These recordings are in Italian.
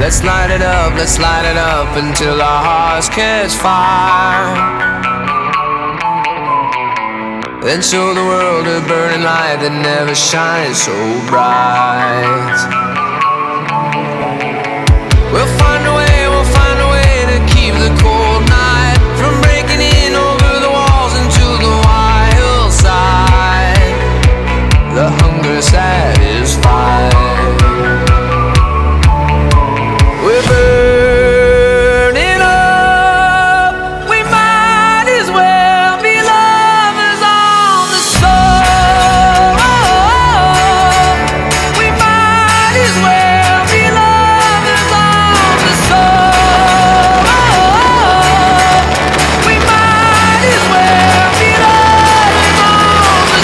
let's light it up until our hearts catch fire. Then show the world a burning light that never shines so bright. We'll find a way to keep the cold night from breaking in over the walls into the wild side. The hunger satisfied. We're burning up. We might as well be lovers on the soul. We might as well be lovers on the soul. We might as well be lovers on the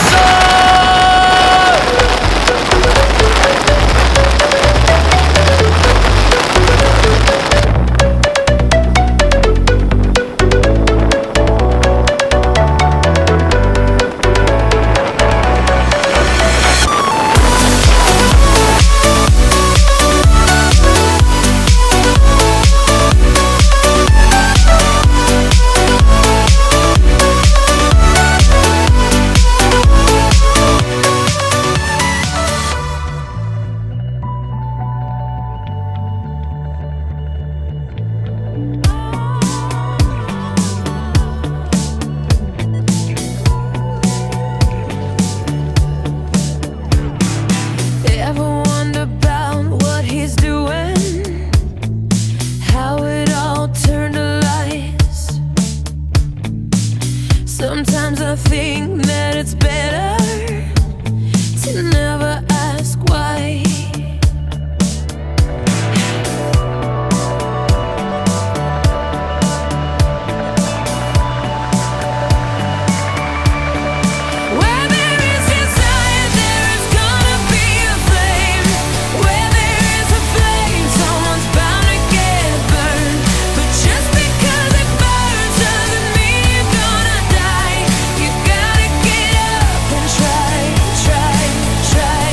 sometimes I think that it's better to never ask why. Where there is desire, there is gonna be a flame. Where there is a flame, someone's bound to get burned. But just because it burns doesn't mean you're gonna die. You gotta get up and try, try, try.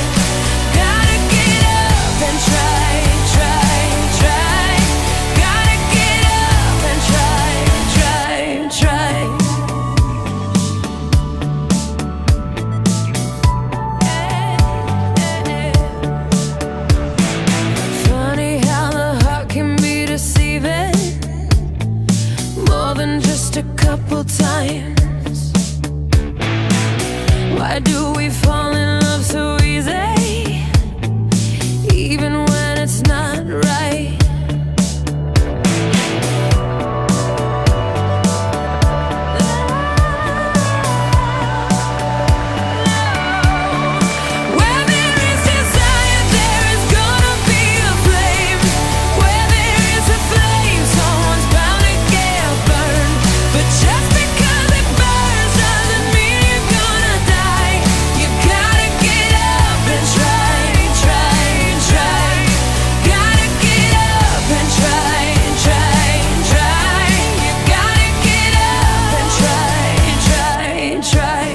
Gotta get up and try, try, try. Gotta get up and try, try, try. Funny how the heart can be deceiving more than just a couple times. Why do we fall in love so easy, even when it's not right? Where there is desire, there is gonna be a flame. Where there is a flame, someone's bound to get burned. But just because it burns doesn't mean you're gonna die. You gotta get up and try, try, try. Gotta get up and try, try, try. You gotta get up and try, try, try.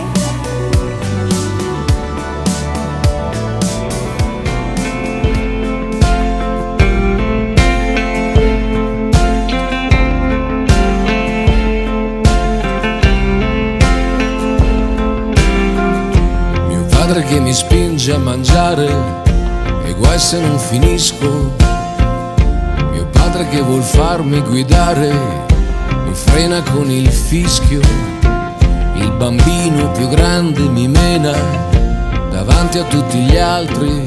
Mio padre che mi spinge a mangiare e guai se non finisco. Mio padre che vuol farmi guidare mi frena con il fischio. Il bambino più grande mi mena davanti a tutti gli altri.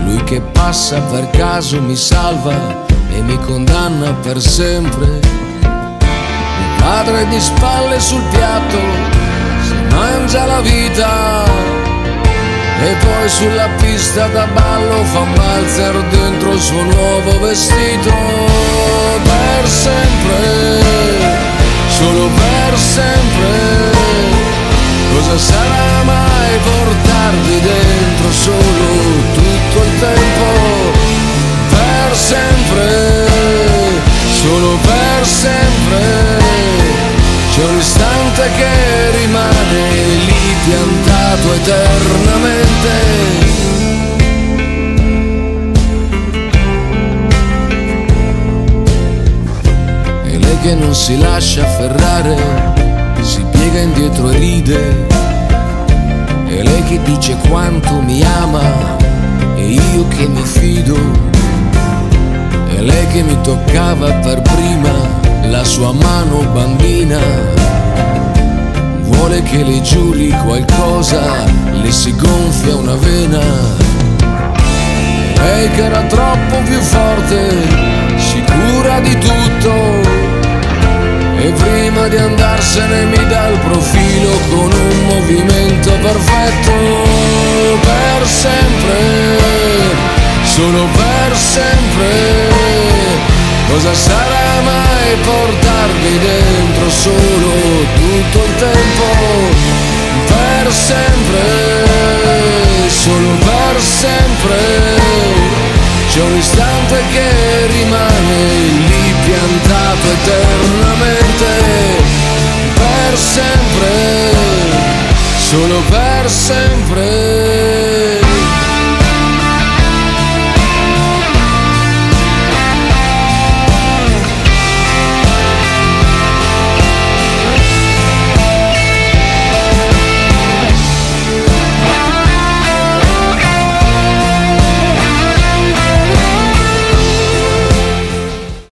Lui che passa per caso mi salva e mi condanna per sempre. Mio padre di spalle sul piatto si mangia la vita e poi sulla pista da ballo fa un valzer dentro il suo nuovo vestito. Per sempre, solo per sempre. Cosa sarà mai portarvi dentro solo tutto il tempo? Per sempre, solo per sempre. C'è un istante che rimane lì piantato eternamente. si lascia afferrare, si piega indietro e ride. E lei che dice quanto mi ama, e io che mi fido. E lei che mi toccava per prima la sua mano bambina. Vuole che le giuri qualcosa, le si gonfia una vena. Lei che era troppo più forte, sicura di tutto. E prima di andarsene mi dà il profilo con un movimento perfetto. Per sempre, solo per sempre. Cosa sarà mai portarmi dentro solo tutto il tempo? Per sempre, solo per sempre. C'è un istante che rimane lì piantato eternamente. Per sempre, solo per sempre.